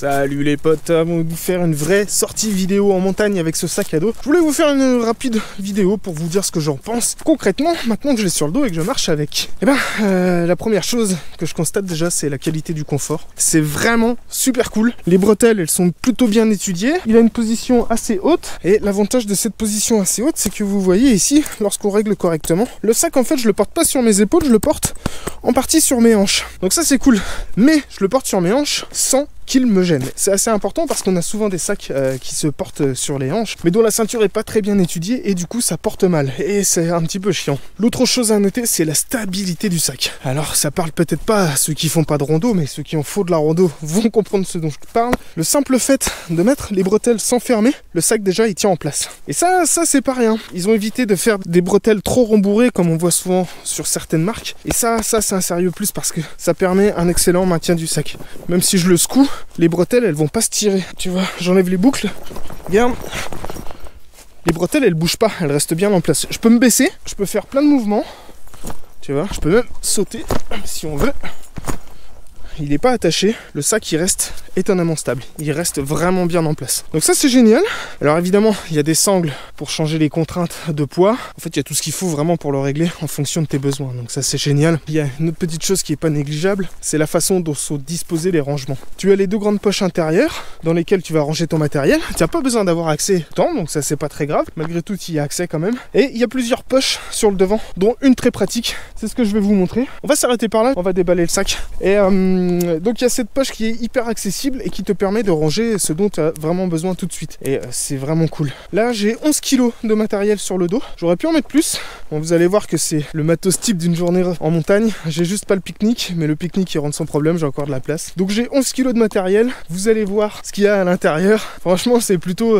Salut les potes, avant de vous faire une vraie sortie vidéo en montagne avec ce sac à dos, je voulais vous faire une rapide vidéo pour vous dire ce que j'en pense concrètement maintenant que je l'ai sur le dos et que je marche avec. Et la première chose que je constate déjà, c'est la qualité du confort. C'est vraiment super cool. Les bretelles, elles sont plutôt bien étudiées. Il a une position assez haute et l'avantage de cette position assez haute, c'est que vous voyez ici, lorsqu'on règle correctement, le sac en fait je le porte pas sur mes épaules, je le porte en partie sur mes hanches. Donc ça c'est cool, mais je le porte sur mes hanches sans qu'il me gêne. C'est assez important parce qu'on a souvent des sacs qui se portent sur les hanches, mais dont la ceinture est pas très bien étudiée et du coup ça porte mal et c'est un petit peu chiant. L'autre chose à noter, c'est la stabilité du sac. Alors ça parle peut-être pas à ceux qui font pas de rando, mais ceux qui en font de la rando vont comprendre ce dont je parle. Le simple fait de mettre les bretelles sans fermer, le sac déjà il tient en place. Et ça c'est pas rien. Ils ont évité de faire des bretelles trop rembourrées comme on voit souvent sur certaines marques. Et ça c'est un sérieux plus parce que ça permet un excellent maintien du sac. Même si je le secoue, les bretelles elles vont pas se tirer. Tu vois, j'enlève les boucles. Regarde. Les bretelles elles bougent pas, elles restent bien en place. Je peux me baisser, je peux faire plein de mouvements. Tu vois, je peux même sauter si on veut. Il n'est pas attaché, le sac il reste étonnamment stable, il reste vraiment bien en place. Donc ça c'est génial. Alors évidemment il y a des sangles pour changer les contraintes de poids. En fait il y a tout ce qu'il faut vraiment pour le régler en fonction de tes besoins. Donc ça c'est génial. Il y a une autre petite chose qui n'est pas négligeable, c'est la façon dont sont disposés les rangements. Tu as les deux grandes poches intérieures dans lesquelles tu vas ranger ton matériel. Tu n'as pas besoin d'avoir accès tout le temps, donc ça c'est pas très grave. Malgré tout il y a accès quand même. Et il y a plusieurs poches sur le devant, dont une très pratique. C'est ce que je vais vous montrer. On va s'arrêter par là, on va déballer le sac. Et donc il y a cette poche qui est hyper accessible et qui te permet de ranger ce dont tu as vraiment besoin tout de suite. Et c'est vraiment cool. Là j'ai 11 kg de matériel sur le dos. J'aurais pu en mettre plus. Bon, vous allez voir que c'est le matos type d'une journée en montagne. J'ai juste pas le pique-nique, mais le pique-nique il rentre sans problème, j'ai encore de la place. Donc j'ai 11 kg de matériel. Vous allez voir ce qu'il y a à l'intérieur. Franchement c'est plutôt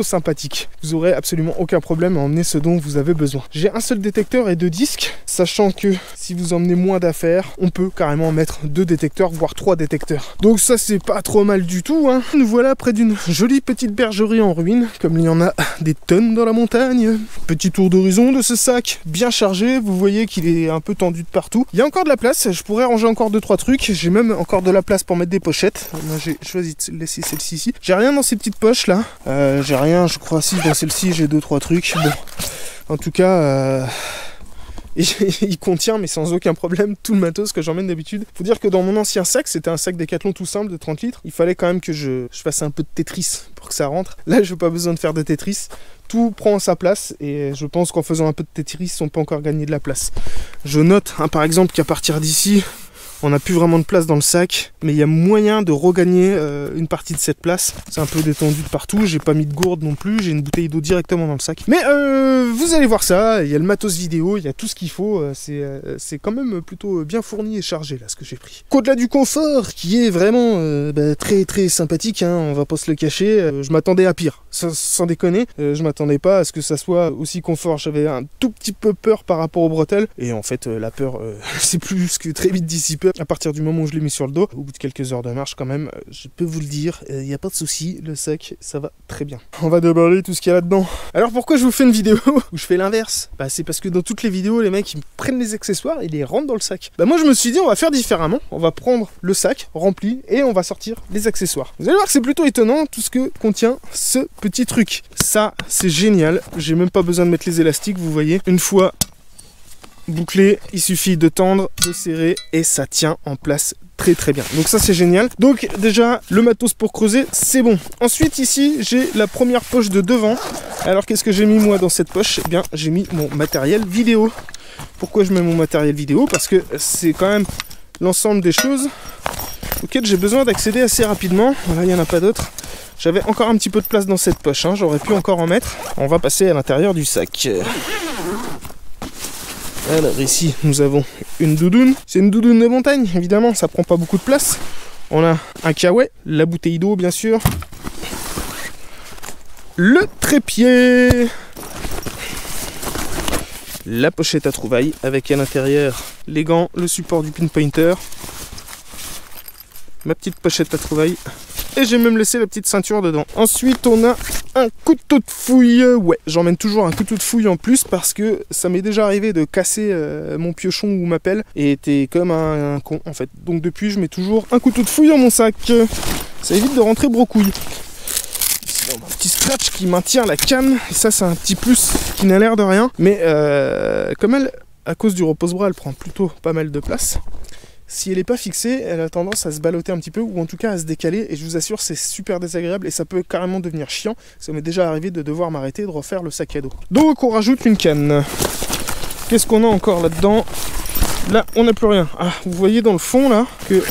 sympathique. Vous aurez absolument aucun problème à emmener ce dont vous avez besoin. J'ai un seul détecteur et 2 disques, sachant que si vous emmenez moins d'affaires, on peut carrément mettre 2 détecteurs, voire 3 détecteurs. Donc ça c'est pas trop mal du tout, hein. Nous voilà près d'une jolie petite bergerie en ruine, comme il y en a des tonnes dans la montagne. Petit tour d'horizon de ce sac, bien chargé, vous voyez qu'il est un peu tendu de partout. Il y a encore de la place, je pourrais ranger encore 2-3 trucs, j'ai même encore de la place pour mettre des pochettes. Moi j'ai choisi de laisser celle-ci ici. J'ai rien dans ces petites poches là, j'ai rien je crois, si dans celle-ci j'ai 2-3 trucs. Bon, en tout cas... il contient, mais sans aucun problème, tout le matos que j'emmène d'habitude. Faut dire que dans mon ancien sac, c'était un sac Decathlon tout simple de 30 litres. Il fallait quand même que je fasse un peu de Tetris pour que ça rentre. Là, je n'ai pas besoin de faire de Tetris. Tout prend sa place et je pense qu'en faisant un peu de Tetris, on peut encore gagner de la place. Je note, par exemple, qu'à partir d'ici, on n'a plus vraiment de place dans le sac, mais il y a moyen de regagner une partie de cette place. C'est un peu détendu de partout, j'ai pas mis de gourde non plus, j'ai une bouteille d'eau directement dans le sac. Mais vous allez voir ça, il y a le matos vidéo, il y a tout ce qu'il faut, c'est quand même plutôt bien fourni et chargé là ce que j'ai pris. Au-delà du confort, qui est vraiment très très sympathique, hein, on va pas se le cacher, je m'attendais à pire, sans déconner, je m'attendais pas à ce que ça soit aussi confort, j'avais un tout petit peu peur par rapport aux bretelles, et en fait la peur c'est plus que très vite dissipé. À partir du moment où je l'ai mis sur le dos, au bout de quelques heures de marche quand même, je peux vous le dire, il n'y a pas de souci, le sac, ça va très bien. On va déballer tout ce qu'il y a là-dedans. Alors pourquoi je vous fais une vidéo où je fais l'inverse? C'est parce que dans toutes les vidéos, les mecs ils prennent les accessoires et les rentrent dans le sac. Moi je me suis dit on va faire différemment, on va prendre le sac rempli et on va sortir les accessoires. Vous allez voir que c'est plutôt étonnant tout ce que contient ce petit truc. Ça c'est génial, j'ai même pas besoin de mettre les élastiques, vous voyez. Une fois bouclé, il suffit de tendre, de serrer et ça tient en place très très bien. Donc ça c'est génial. Donc déjà le matos pour creuser c'est bon. Ensuite ici j'ai la première poche de devant. Alors qu'est-ce que j'ai mis moi dans cette poche? Eh bien j'ai mis mon matériel vidéo. Pourquoi je mets mon matériel vidéo? Parce que c'est quand même l'ensemble des choses auxquelles j'ai besoin d'accéder assez rapidement. Voilà, il n'y en a pas d'autres. J'avais encore un petit peu de place dans cette poche, hein. J'aurais pu encore en mettre. On va passer à l'intérieur du sac. Alors ici nous avons une doudoune, c'est une doudoune de montagne évidemment, ça prend pas beaucoup de place. On a un kawaii, la bouteille d'eau bien sûr, le trépied, la pochette à trouvailles avec à l'intérieur les gants, le support du pinpointer, ma petite pochette à trouvailles et j'ai même laissé la petite ceinture dedans. Ensuite on a un couteau de fouille, ouais j'emmène toujours un couteau de fouille en plus parce que ça m'est déjà arrivé de casser mon piochon ou ma pelle et t'es comme un con en fait. Donc depuis je mets toujours un couteau de fouille dans mon sac. ça évite de rentrer brocouille. Ici, on a un petit scratch qui maintient la canne, et ça c'est un petit plus qui n'a l'air de rien, mais comme elle, à cause du repose-bras, elle prend plutôt pas mal de place. Si elle n'est pas fixée, elle a tendance à se balloter un petit peu, ou en tout cas à se décaler, et je vous assure, c'est super désagréable, et ça peut carrément devenir chiant. Ça m'est déjà arrivé de devoir m'arrêter et de refaire le sac à dos. Donc on rajoute une canne. Qu'est-ce qu'on a encore là-dedans? Là, on n'a plus rien. Ah, vous voyez dans le fond, là, que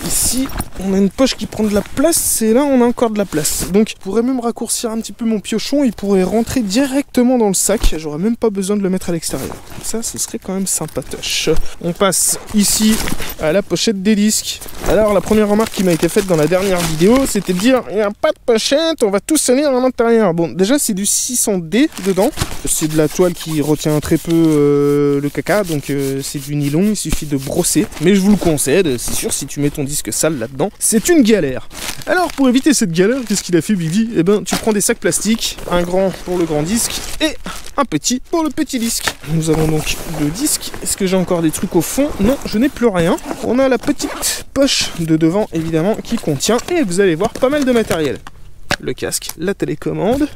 ici, on a une poche qui prend de la place, et là, on a encore de la place. Donc, je pourrais même raccourcir un petit peu mon piochon, il pourrait rentrer directement dans le sac. J'aurais même pas besoin de le mettre à l'extérieur. Ça, ce serait quand même sympatoche. On passe ici à la pochette des disques. Alors, la première remarque qui m'a été faite dans la dernière vidéo, c'était de dire, il n'y a pas de pochette, on va tout sonner à l'intérieur. Bon, déjà, c'est du 600D dedans. C'est de la toile qui retient très peu le caca, donc c'est du nylon, il suffit de brosser. Mais je vous le concède, c'est sûr, si tu mets ton disque sale là-dedans, c'est une galère. Alors, pour éviter cette galère, qu'est-ce qu'il a fait, Bibi? Eh ben, tu prends des sacs plastiques, un grand pour le grand disque et un petit pour le petit disque. Nous avons donc le disque. Est-ce que j'ai encore des trucs au fond? Non, je n'ai plus rien. On a la petite poche de devant, évidemment, qui contient, et vous allez voir, pas mal de matériel. Le casque, la télécommande.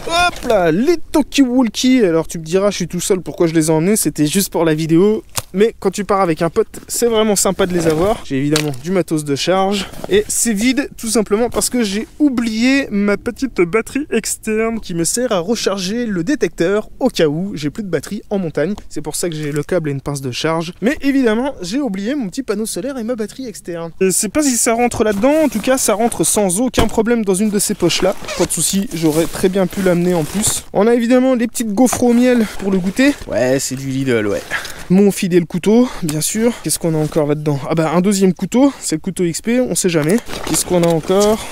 Hop là, les talkie-walkie. Alors tu me diras, je suis tout seul, pourquoi je les ai emmenés? C'était juste pour la vidéo. Mais quand tu pars avec un pote, c'est vraiment sympa de les avoir. J'ai évidemment du matos de charge. Et c'est vide tout simplement parce que j'ai oublié ma petite batterie externe qui me sert à recharger le détecteur au cas où j'ai plus de batterie en montagne. C'est pour ça que j'ai le câble et une pince de charge. Mais évidemment, j'ai oublié mon petit panneau solaire et ma batterie externe. Je sais pas si ça rentre là-dedans. En tout cas, ça rentre sans aucun problème dans une de ces poches-là. Pas de souci, j'aurais très bien pu l'amener en plus. On a évidemment les petites gaufres au miel pour le goûter. Ouais, c'est du Lidl, ouais. Mon fidèle couteau, bien sûr. Qu'est-ce qu'on a encore là-dedans? Ah bah un deuxième couteau, c'est le couteau XP, on sait jamais. Qu'est-ce qu'on a encore?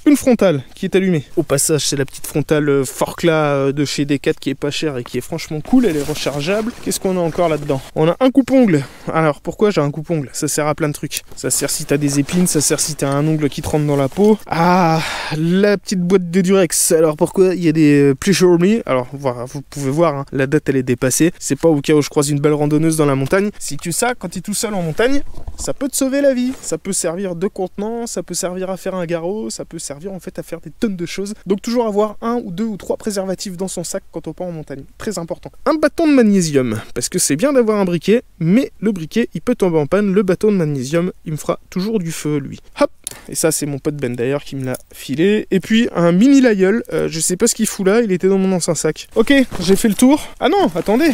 Une frontale qui est allumée. Au passage, c'est la petite frontale Forclaz de chez Decat qui est pas chère et qui est franchement cool, elle est rechargeable. Qu'est-ce qu'on a encore là-dedans? On a un coupe-ongle. Alors, pourquoi j'ai un coupe-ongle? Ça sert à plein de trucs. Ça sert si t'as des épines, ça sert si t'as un ongle qui te rentre dans la peau. Ah, la petite boîte de Durex. Alors, pourquoi? Il y a des Pleasure Me. Alors, voilà, vous pouvez voir, hein, la date, elle est dépassée. C'est pas au cas où je croise une belle randonneuse dans la montagne. Si tu sais, quand t'es tout seul en montagne, ça peut te sauver la vie. Ça peut servir de contenant, ça peut servir à faire un garrot, ça peut servir en fait à faire des tonnes de choses. Donc toujours avoir 1 ou 2 ou 3 préservatifs dans son sac quand on part en montagne. Très important. Un bâton de magnésium, parce que c'est bien d'avoir un briquet, mais le briquet il peut tomber en panne. Le bâton de magnésium il me fera toujours du feu lui. Hop. Et ça c'est mon pote Ben d'ailleurs qui me l'a filé. Et puis un mini layol, je sais pas ce qu'il fout là, il était dans mon ancien sac. Ok, j'ai fait le tour. Ah non, attendez.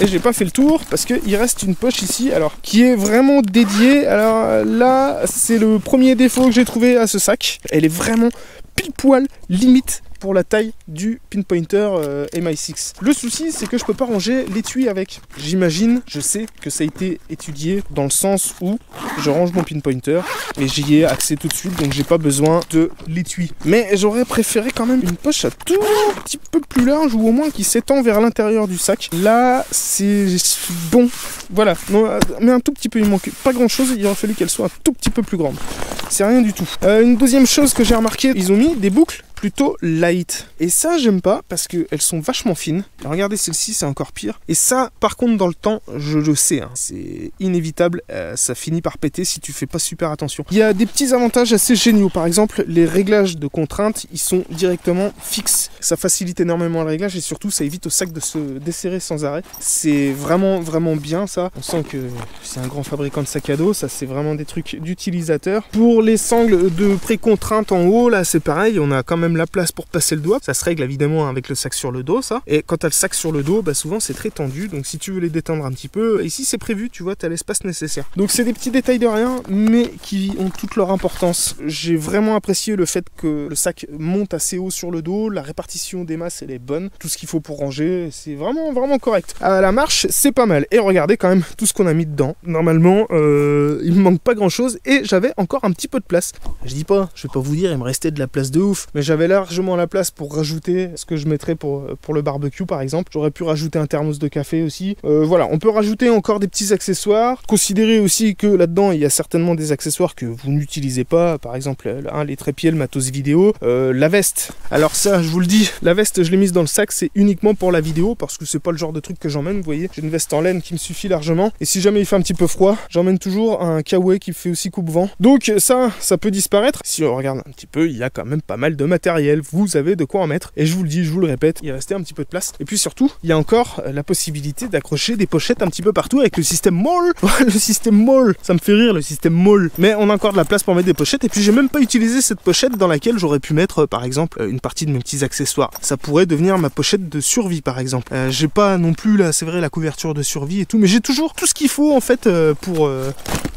Et j'ai pas fait le tour parce qu'il reste une poche ici, alors qui est vraiment dédiée. Alors là, c'est le premier défaut que j'ai trouvé à ce sac. Elle est vraiment pile poil limite pour la taille du pinpointer MI6. Le souci, c'est que je peux pas ranger l'étui avec. J'imagine, je sais que ça a été étudié dans le sens où je range mon pinpointer et j'y ai accès tout de suite, donc j'ai pas besoin de l'étui. Mais j'aurais préféré quand même une poche à tout petit peu plus large ou au moins qui s'étend vers l'intérieur du sac. Là, c'est bon. Voilà, non, mais un tout petit peu, il manque pas grand chose, il aurait fallu qu'elle soit un tout petit peu plus grande. C'est rien du tout. Une deuxième chose que j'ai remarqué, ils ont mis des boucles plutôt light. Et ça, j'aime pas parce qu'elles sont vachement fines. Regardez celle-ci, c'est encore pire. Et ça, par contre, dans le temps, je le sais, hein, c'est inévitable. Ça finit par péter si tu fais pas super attention. Il y a des petits avantages assez géniaux. Par exemple, les réglages de contrainte, ils sont directement fixes. Ça facilite énormément le réglage et surtout, ça évite au sac de se desserrer sans arrêt. C'est vraiment, vraiment bien ça. On sent que c'est un grand fabricant de sacs à dos. Ça, c'est vraiment des trucs d'utilisateur. Pour les sangles de pré-contrainte en haut, là, c'est pareil. On a quand même la place pour passer le doigt. Ça se règle évidemment avec le sac sur le dos, ça. Et quand tu as le sac sur le dos, bah souvent c'est très tendu. Donc si tu veux les détendre un petit peu, ici c'est prévu, tu vois, tu as l'espace nécessaire. Donc c'est des petits détails de rien, mais qui ont toute leur importance. J'ai vraiment apprécié le fait que le sac monte assez haut sur le dos, la répartition des masses elle est bonne, tout ce qu'il faut pour ranger, c'est vraiment, vraiment correct. À la marche, c'est pas mal. Et regardez quand même tout ce qu'on a mis dedans. Normalement, il me manque pas grand chose et j'avais encore un petit peu de place. Je dis pas, je vais pas vous dire, il me restait de la place de ouf, mais j'avais j'avais largement la place pour rajouter ce que je mettrais pour le barbecue par exemple. J'aurais pu rajouter un thermos de café aussi. Voilà, on peut rajouter encore des petits accessoires. Considérez aussi que là-dedans il y a certainement des accessoires que vous n'utilisez pas, par exemple les trépieds, le matos vidéo, la veste. Alors ça, je vous le dis, la veste je l'ai mise dans le sac, c'est uniquement pour la vidéo parce que c'est pas le genre de truc que j'emmène, vous voyez. J'ai une veste en laine qui me suffit largement et si jamais il fait un petit peu froid, j'emmène toujours un kawaii qui fait aussi coupe-vent. Donc ça peut disparaître. Si on regarde un petit peu, il y a quand même pas mal de matériel, vous avez de quoi en mettre et je vous le dis, je vous le répète, il restait un petit peu de place. Et puis surtout, il y a encore la possibilité d'accrocher des pochettes un petit peu partout avec le système MOL. Le système MOL, ça me fait rire le système MOL. Mais on a encore de la place pour mettre des pochettes et puis j'ai même pas utilisé cette pochette dans laquelle j'aurais pu mettre par exemple une partie de mes petits accessoires. Ça pourrait devenir ma pochette de survie par exemple. J'ai pas non plus là, c'est vrai, la couverture de survie et tout, mais j'ai toujours tout ce qu'il faut en fait pour...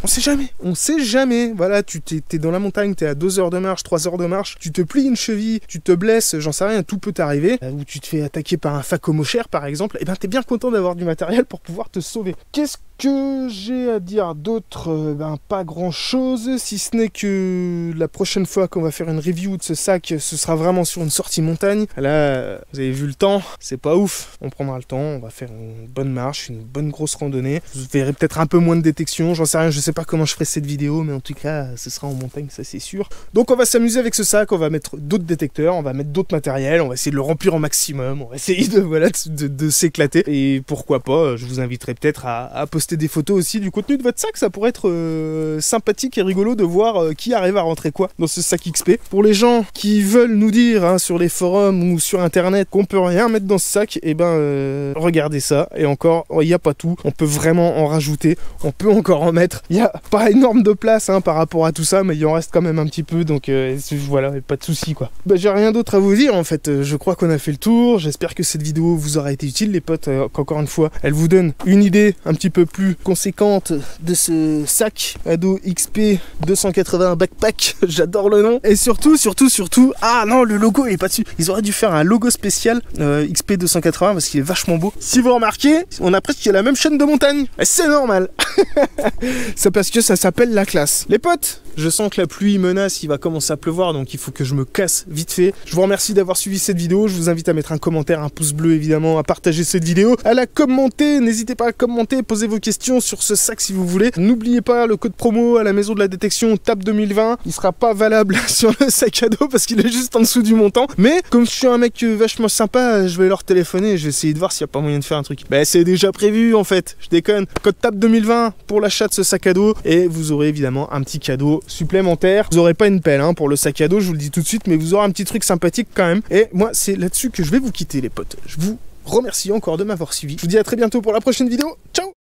On sait jamais. Voilà, tu t'es dans la montagne, t'es à 2 heures de marche, 3 heures de marche, tu te plies une cheville, tu te blesses, j'en sais rien, tout peut t'arriver. Ou tu te fais attaquer par un phacomochère par exemple, et ben t'es bien content d'avoir du matériel pour pouvoir te sauver. Qu'est-ce que j'ai à dire d'autre? Pas grand chose, si ce n'est que la prochaine fois qu'on va faire une review de ce sac, ce sera vraiment sur une sortie montagne. Là, vous avez vu le temps, c'est pas ouf. On prendra le temps, on va faire une bonne marche, une bonne grosse randonnée. Vous verrez peut-être un peu moins de détection, j'en sais rien, je sais pas comment je ferai cette vidéo, mais en tout cas, ce sera en montagne, ça c'est sûr. Donc on va s'amuser avec ce sac, on va mettre d'autres détecteurs, on va mettre d'autres matériels, on va essayer de le remplir au maximum, on va essayer de s'éclater. Et pourquoi pas, je vous inviterai peut-être à poster des photos aussi du contenu de votre sac, ça pourrait être sympathique et rigolo de voir qui arrive à rentrer quoi dans ce sac XP. Pour les gens qui veulent nous dire sur les forums ou sur internet qu'on peut rien mettre dans ce sac, et regardez ça, et encore, il n'y a pas tout, on peut vraiment en rajouter, on peut encore en mettre, il n'y a pas énorme de place par rapport à tout ça, mais il en reste quand même un petit peu, donc voilà, pas de soucis quoi. J'ai rien d'autre à vous dire en fait, je crois qu'on a fait le tour, j'espère que cette vidéo vous aura été utile les potes, qu'encore une fois, elle vous donne une idée un petit peu plus conséquente de ce sac ado XP 280 backpack, j'adore le nom, et surtout, ah non, le logo il est pas dessus, ils auraient dû faire un logo spécial XP 280 parce qu'il est vachement beau. Si vous remarquez, on a presque la même chaîne de montagne, et c'est normal. C'est parce que ça s'appelle la classe. Les potes, je sens que la pluie menace, il va commencer à pleuvoir, donc il faut que je me casse vite fait. Je vous remercie d'avoir suivi cette vidéo, je vous invite à mettre un commentaire, un pouce bleu évidemment, à partager cette vidéo, à la commenter, n'hésitez pas à commenter, posez vos questions sur ce sac si vous voulez. N'oubliez pas le code promo à la maison de la détection TAP 2020, il sera pas valable sur le sac à dos parce qu'il est juste en dessous du montant, mais comme je suis un mec vachement sympa, je vais leur téléphoner et je vais essayer de voir s'il n'y a pas moyen de faire un truc. C'est déjà prévu en fait, je déconne. Code TAP 2020 pour l'achat de ce sac à dos et vous aurez évidemment un petit cadeau supplémentaire. Vous n'aurez pas une pelle pour le sac à dos, je vous le dis tout de suite, mais vous aurez un petit truc sympathique quand même. Et moi, c'est là-dessus que je vais vous quitter les potes. Je vous remercie encore de m'avoir suivi. Je vous dis à très bientôt pour la prochaine vidéo. Ciao!